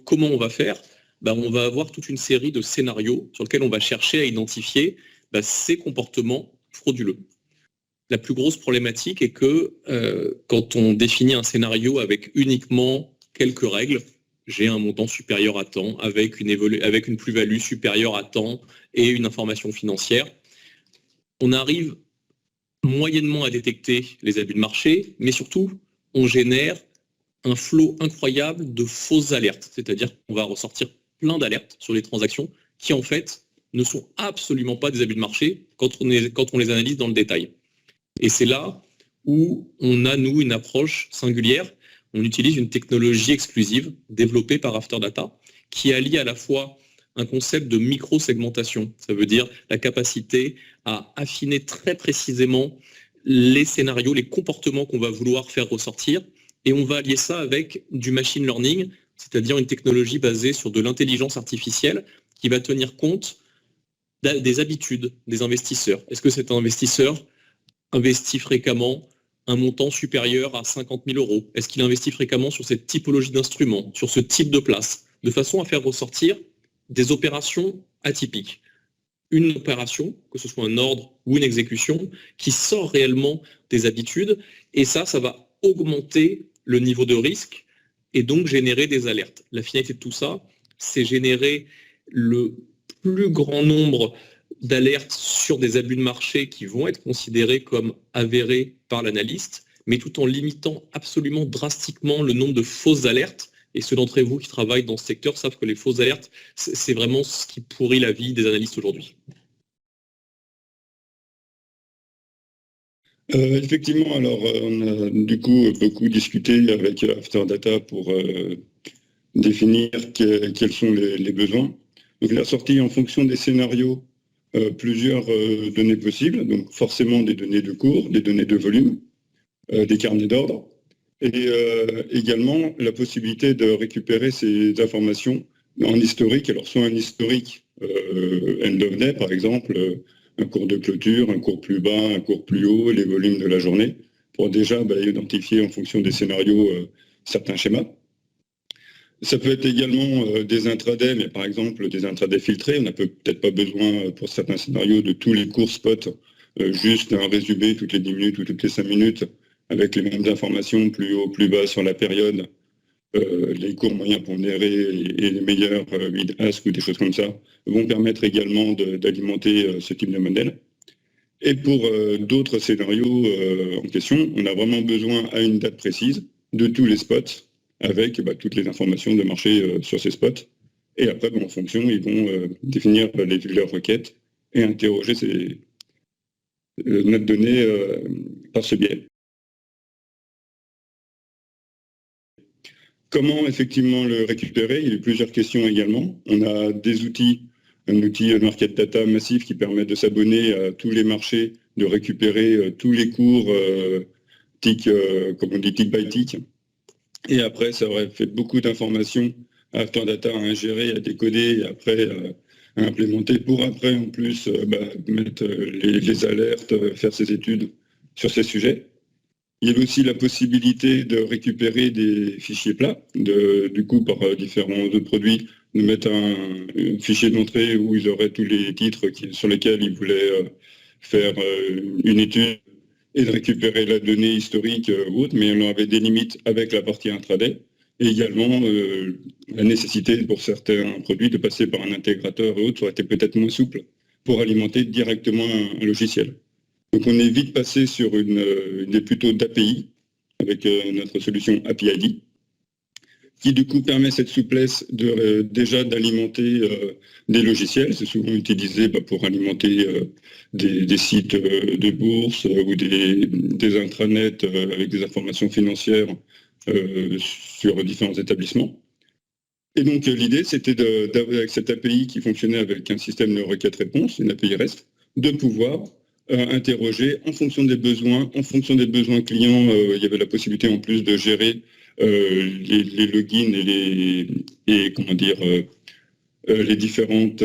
Comment on va faire? On va avoir toute une série de scénarios sur lesquels on va chercher à identifier ces comportements frauduleux. La plus grosse problématique est que quand on définit un scénario avec uniquement quelques règles, j'ai un montant supérieur à temps, avec une plus-value supérieure à temps et une information financière, on arrive moyennement à détecter les abus de marché, mais surtout, on génère un flot incroyable de fausses alertes. C'est-à-dire qu'on va ressortir plein d'alertes sur les transactions qui, en fait, ne sont absolument pas des abus de marché quand on les analyse dans le détail. Et c'est là où on a, nous, une approche singulière. On utilise une technologie exclusive développée par Afterdata qui allie à la fois un concept de micro-segmentation. Ça veut dire la capacité à affiner très précisément les scénarios, les comportements qu'on va vouloir faire ressortir. Et on va allier ça avec du machine learning, c'est-à-dire une technologie basée sur de l'intelligence artificielle qui va tenir compte des habitudes des investisseurs. Est-ce que cet investisseur investit fréquemment un montant supérieur à 50 000 euros? Est-ce qu'il investit fréquemment sur cette typologie d'instruments, sur ce type de place, de façon à faire ressortir des opérations atypiques? Une opération, que ce soit un ordre ou une exécution, qui sort réellement des habitudes, et ça va augmenter le niveau de risque et donc générer des alertes. La finalité de tout ça, c'est générer le plus grand nombre d'alertes sur des abus de marché qui vont être considérés comme avérés par l'analyste, mais tout en limitant absolument drastiquement le nombre de fausses alertes. Et ceux d'entre vous qui travaillent dans ce secteur savent que les fausses alertes, c'est vraiment ce qui pourrit la vie des analystes aujourd'hui. Effectivement, alors on a du coup beaucoup discuté avec Afterdata pour définir quels sont les besoins. Donc il a sorti en fonction des scénarios plusieurs données possibles, donc forcément des données de cours, des données de volume, des carnets d'ordre, et également la possibilité de récupérer ces informations en historique, alors soit un historique end of day par exemple, un cours de clôture, un cours plus bas, un cours plus haut, les volumes de la journée, pour déjà identifier en fonction des scénarios certains schémas. Ça peut être également des intraday, mais par exemple des intraday filtrés. On n'a peut-être pas besoin pour certains scénarios de tous les cours spot, juste un résumé toutes les 10 minutes ou toutes les 5 minutes avec les mêmes informations, plus haut, plus bas sur la période, les cours moyens pondérés et les meilleurs bid-ask ou des choses comme ça vont permettre également d'alimenter ce type de modèle. Et pour d'autres scénarios en question, on a vraiment besoin à une date précise de tous les spots avec toutes les informations de marché sur ces spots. Et après, en fonction, ils vont définir leurs requêtes et interroger notre donnée par ce biais. Comment effectivement le récupérer? Il y a eu plusieurs questions également. On a des outils, un outil Market Data massif qui permet de s'abonner à tous les marchés, de récupérer tous les cours comme on dit, tick by tick. Et après, ça aurait fait beaucoup d'informations à Afterdata à ingérer, à décoder et après à implémenter pour après en plus mettre les alertes, faire ses études sur ces sujets. Il y avait aussi la possibilité de récupérer des fichiers plats, du coup par différents autres produits, de mettre un fichier d'entrée où ils auraient tous les titres sur lesquels ils voulaient faire une étude et de récupérer la donnée historique ou autre, mais on avait des limites avec la partie intraday, et également la nécessité pour certains produits de passer par un intégrateur et autres aurait été peut-être moins souple pour alimenter directement un logiciel. Donc on est vite passé sur une idée plutôt d'API, avec notre solution API-ID, qui du coup permet cette souplesse déjà d'alimenter des logiciels. C'est souvent utilisé pour alimenter des sites de bourse ou des intranets avec des informations financières sur différents établissements. Et donc l'idée, c'était avec cette API qui fonctionnait avec un système de requête-réponse, une API REST, de pouvoir interroger en fonction des besoins clients. Il y avait la possibilité en plus de gérer les logins et les différentes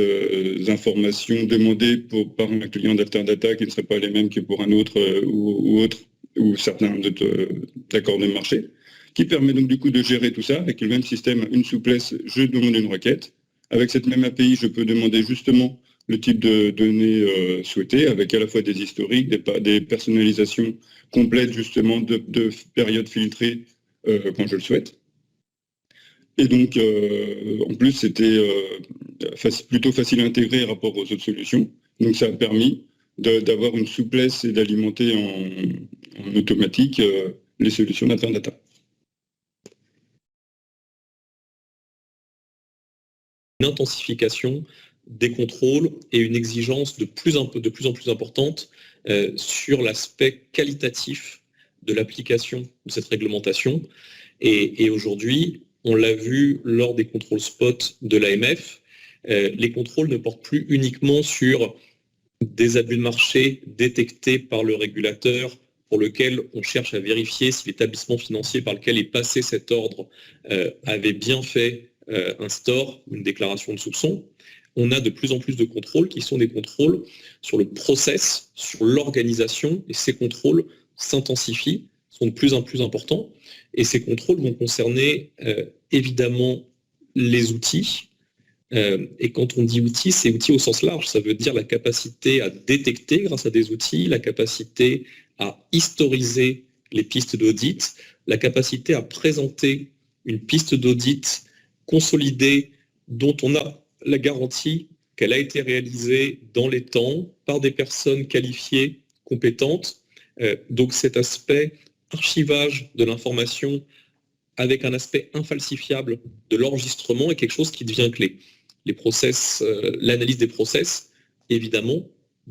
informations demandées par un client d'Alterdata qui ne seraient pas les mêmes que pour un autre ou certains autres accords de marché, qui permet donc du coup de gérer tout ça avec le même système, une souplesse, je demande une requête. Avec cette même API, je peux demander justement le type de données souhaitées, avec à la fois des historiques, des personnalisations complètes justement de périodes filtrées quand je le souhaite. Et donc, en plus, c'était plutôt facile à intégrer par rapport aux autres solutions. Donc, ça a permis d'avoir une souplesse et d'alimenter en automatique les solutions d'Alterdata. Une intensification des contrôles et une exigence de plus en plus importante sur l'aspect qualitatif de l'application de cette réglementation. Et aujourd'hui, on l'a vu lors des contrôles spot de l'AMF, les contrôles ne portent plus uniquement sur des abus de marché détectés par le régulateur pour lequel on cherche à vérifier si l'établissement financier par lequel est passé cet ordre avait bien fait un store, une déclaration de soupçon. On a de plus en plus de contrôles qui sont des contrôles sur le process, sur l'organisation, et ces contrôles s'intensifient, sont de plus en plus importants. Et ces contrôles vont concerner évidemment les outils. Et quand on dit outils, c'est outils au sens large. Ça veut dire la capacité à détecter grâce à des outils, la capacité à historiser les pistes d'audit, la capacité à présenter une piste d'audit consolidée dont on a la garantie qu'elle a été réalisée dans les temps par des personnes qualifiées, compétentes. Donc cet aspect archivage de l'information avec un aspect infalsifiable de l'enregistrement est quelque chose qui devient clé. Les process, l'analyse des process, évidemment,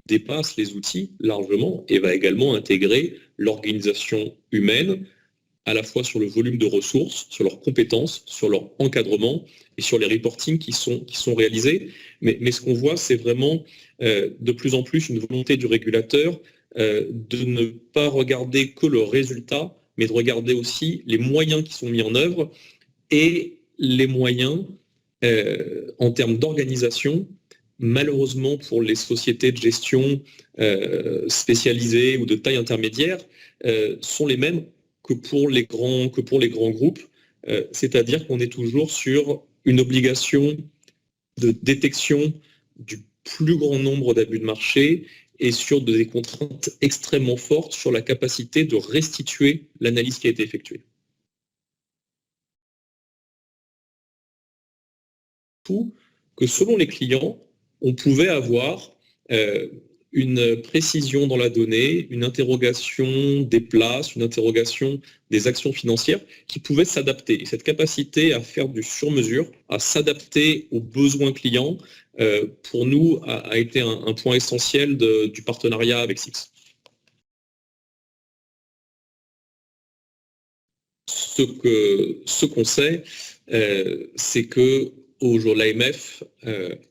dépasse les outils largement et va également intégrer l'organisation humaine, à la fois sur le volume de ressources, sur leurs compétences, sur leur encadrement et sur les reportings qui sont réalisés. Mais ce qu'on voit, c'est vraiment de plus en plus une volonté du régulateur de ne pas regarder que le résultat, mais de regarder aussi les moyens qui sont mis en œuvre et les moyens en termes d'organisation. Malheureusement, pour les sociétés de gestion spécialisées ou de taille intermédiaire, sont les mêmes que pour les grands groupes. C'est-à-dire qu'on est toujours sur une obligation de détection du plus grand nombre d'abus de marché et sur des contraintes extrêmement fortes sur la capacité de restituer l'analyse qui a été effectuée. Que selon les clients, on pouvait avoir une précision dans la donnée, une interrogation des places, une interrogation des actions financières qui pouvaient s'adapter. Et cette capacité à faire du sur-mesure, à s'adapter aux besoins clients, pour nous, a été un point essentiel du partenariat avec SIX. Ce qu'on sait, c'est que l'AMF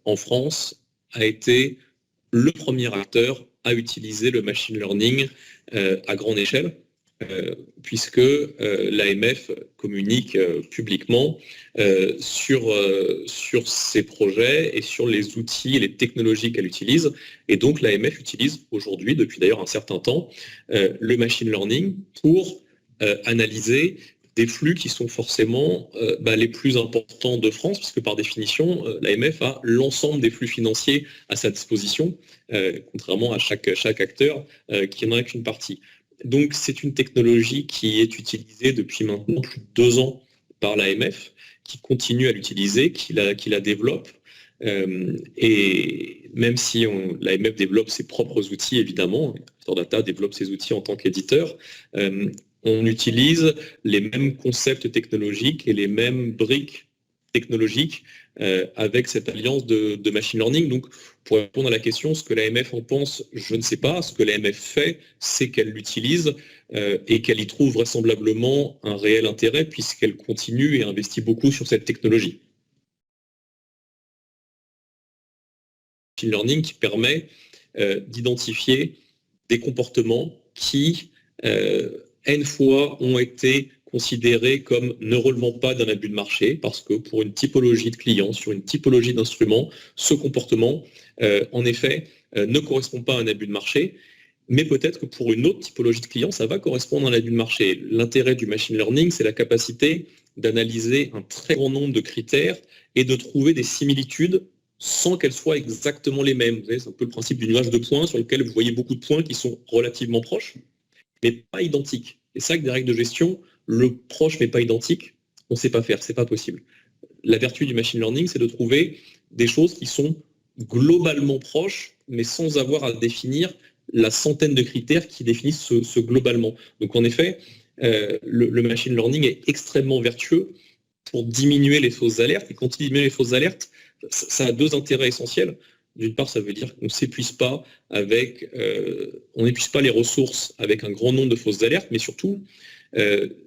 en France a été le premier acteur à utiliser le machine learning à grande échelle, puisque l'AMF communique publiquement sur ses projets et sur les outils et les technologies qu'elle utilise. Et donc l'AMF utilise aujourd'hui, depuis d'ailleurs un certain temps, le machine learning pour analyser des flux qui sont forcément les plus importants de France, puisque par définition, l'AMF a l'ensemble des flux financiers à sa disposition, contrairement à chaque acteur qui n'en a qu'une partie. Donc c'est une technologie qui est utilisée depuis maintenant plus de 2 ans par l'AMF, qui continue à l'utiliser, qui la développe. Et même si l'AMF développe ses propres outils, évidemment, Alterdata développe ses outils en tant qu'éditeur, on utilise les mêmes concepts technologiques et les mêmes briques technologiques avec cette alliance de machine learning. Donc, pour répondre à la question, ce que l'AMF en pense, je ne sais pas. Ce que l'AMF fait, c'est qu'elle l'utilise et qu'elle y trouve vraisemblablement un réel intérêt puisqu'elle continue et investit beaucoup sur cette technologie. Machine learning qui permet d'identifier des comportements qui, N fois, ont été considéré comme ne relevant pas d'un abus de marché, parce que pour une typologie de clients, sur une typologie d'instruments, ce comportement, en effet, ne correspond pas à un abus de marché, mais peut-être que pour une autre typologie de clients, ça va correspondre à un abus de marché. L'intérêt du machine learning, c'est la capacité d'analyser un très grand nombre de critères et de trouver des similitudes sans qu'elles soient exactement les mêmes. Vous savez, c'est un peu le principe du nuage de points sur lequel vous voyez beaucoup de points qui sont relativement proches, mais pas identiques. Et ça, avec des règles de gestion, le proche mais pas identique, on ne sait pas faire, c'est pas possible. La vertu du machine learning, c'est de trouver des choses qui sont globalement proches, mais sans avoir à définir la centaine de critères qui définissent ce globalement. Donc en effet, le machine learning est extrêmement vertueux pour diminuer les fausses alertes. Et quand il diminue les fausses alertes, ça a deux intérêts essentiels. D'une part, ça veut dire qu'on n'épuise pas les ressources avec un grand nombre de fausses alertes, mais surtout,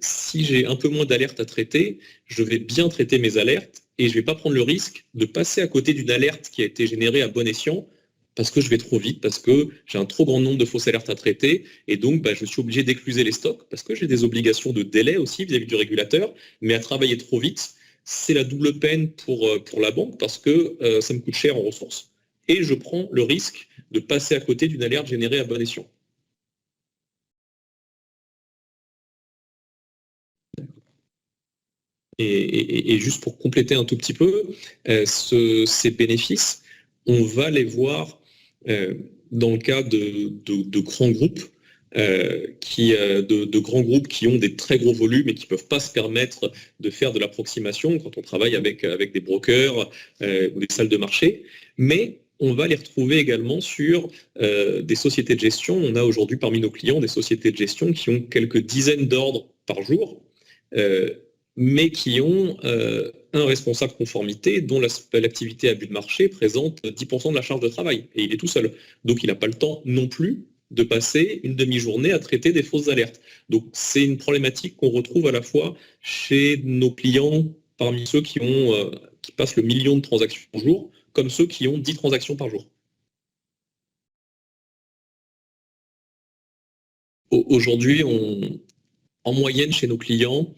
si j'ai un peu moins d'alertes à traiter, je vais bien traiter mes alertes et je ne vais pas prendre le risque de passer à côté d'une alerte qui a été générée à bon escient parce que je vais trop vite, parce que j'ai un trop grand nombre de fausses alertes à traiter et donc je suis obligé d'écluser les stocks parce que j'ai des obligations de délai aussi vis-à-vis du régulateur, mais à travailler trop vite, c'est la double peine pour la banque parce que ça me coûte cher en ressources et je prends le risque de passer à côté d'une alerte générée à bon escient. Et juste pour compléter un tout petit peu, ces bénéfices, on va les voir dans le cas de grands groupes, de grands groupes qui ont des très gros volumes et qui ne peuvent pas se permettre de faire de l'approximation quand on travaille avec des brokers ou des salles de marché. Mais on va les retrouver également sur des sociétés de gestion. On a aujourd'hui parmi nos clients des sociétés de gestion qui ont quelques dizaines d'ordres par jour, mais qui ont un responsable conformité dont l'activité à but de marché présente 10% de la charge de travail. Et il est tout seul. Donc il n'a pas le temps non plus de passer une demi-journée à traiter des fausses alertes. Donc c'est une problématique qu'on retrouve à la fois chez nos clients, parmi ceux qui passent le million de transactions par jour, comme ceux qui ont 10 transactions par jour. Aujourd'hui, en moyenne, chez nos clients,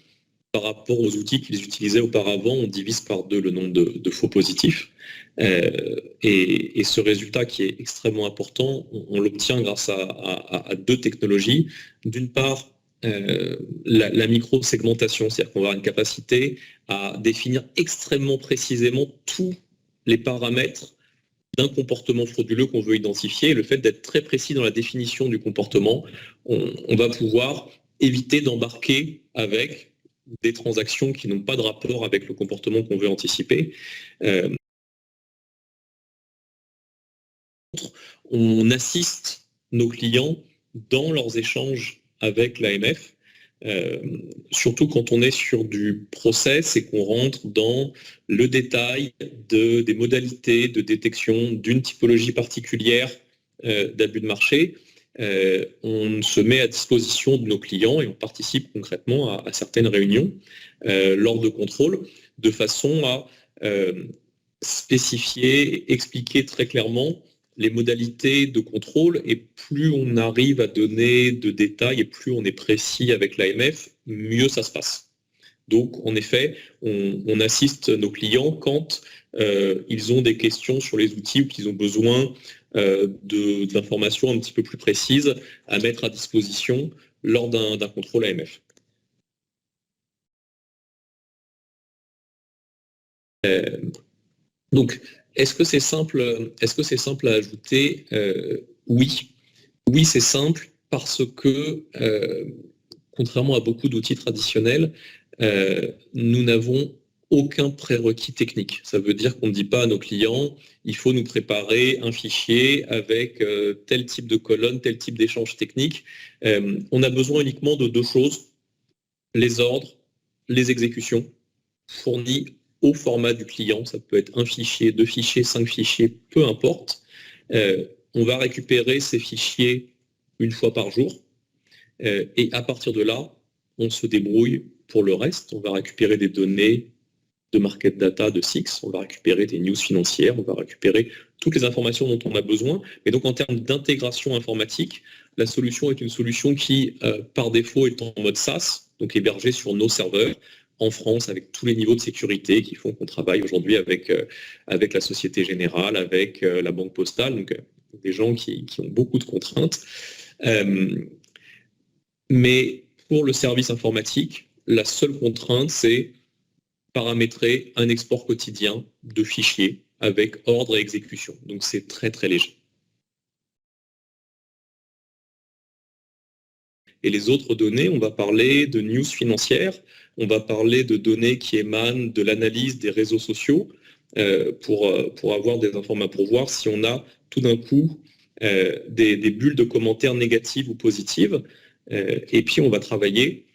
par rapport aux outils qu'ils utilisaient auparavant, on divise par 2 le nombre de faux positifs. Et ce résultat qui est extrêmement important, on l'obtient grâce à 2 technologies. D'une part, la micro-segmentation, c'est-à-dire qu'on va avoir une capacité à définir extrêmement précisément tous les paramètres d'un comportement frauduleux qu'on veut identifier. Et le fait d'être très précis dans la définition du comportement, on va pouvoir éviter d'embarquer avec des transactions qui n'ont pas de rapport avec le comportement qu'on veut anticiper. On assiste nos clients dans leurs échanges avec l'AMF, surtout quand on est sur du process et qu'on rentre dans le détail des modalités de détection d'une typologie particulière d'abus de marché. On se met à disposition de nos clients et on participe concrètement à certaines réunions lors de contrôles de façon à spécifier, expliquer très clairement les modalités de contrôle, et plus on arrive à donner de détails et plus on est précis avec l'AMF, mieux ça se passe. Donc en effet, on assiste nos clients quand ils ont des questions sur les outils ou qu'ils ont besoin d'informations un petit peu plus précises à mettre à disposition lors d'un contrôle AMF. Donc, est-ce que c'est simple à ajouter? Oui. Oui, c'est simple parce que, contrairement à beaucoup d'outils traditionnels, nous n'avons aucun prérequis technique. Ça veut dire qu'on ne dit pas à nos clients, il faut nous préparer un fichier avec tel type de colonne, tel type d'échange technique. On a besoin uniquement de 2 choses, les ordres, les exécutions, fournis au format du client. Ça peut être 1 fichier, 2 fichiers, 5 fichiers, peu importe. On va récupérer ces fichiers une fois par jour. Et à partir de là, on se débrouille pour le reste. On va récupérer des données de market data de SIX, on va récupérer des news financières, on va récupérer toutes les informations dont on a besoin. Et donc en termes d'intégration informatique, la solution est une solution qui, par défaut, est en mode SaaS, donc hébergée sur nos serveurs, en France, avec tous les niveaux de sécurité qui font qu'on travaille aujourd'hui avec la Société Générale, avec la Banque Postale, donc des gens qui ont beaucoup de contraintes. Mais pour le service informatique, la seule contrainte, c'est paramétrer un export quotidien de fichiers avec ordre et exécution. Donc c'est très très léger. Et les autres données, on va parler de news financières, on va parler de données qui émanent de l'analyse des réseaux sociaux pour avoir des informations, pour voir si on a tout d'un coup des bulles de commentaires négatives ou positives. Et puis on va travailler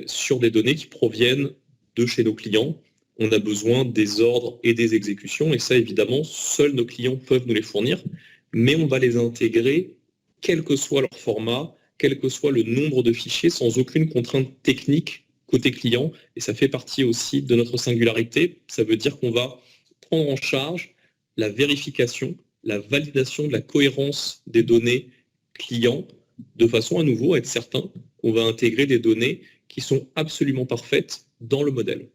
sur des données qui proviennent de chez nos clients. On a besoin des ordres et des exécutions, et ça évidemment, seuls nos clients peuvent nous les fournir, mais on va les intégrer, quel que soit leur format, quel que soit le nombre de fichiers, sans aucune contrainte technique côté client. Et ça fait partie aussi de notre singularité. Ça veut dire qu'on va prendre en charge la vérification, la validation de la cohérence des données clients, de façon à nouveau à être certain qu'on va intégrer des données qui sont absolument parfaites dans le modèle.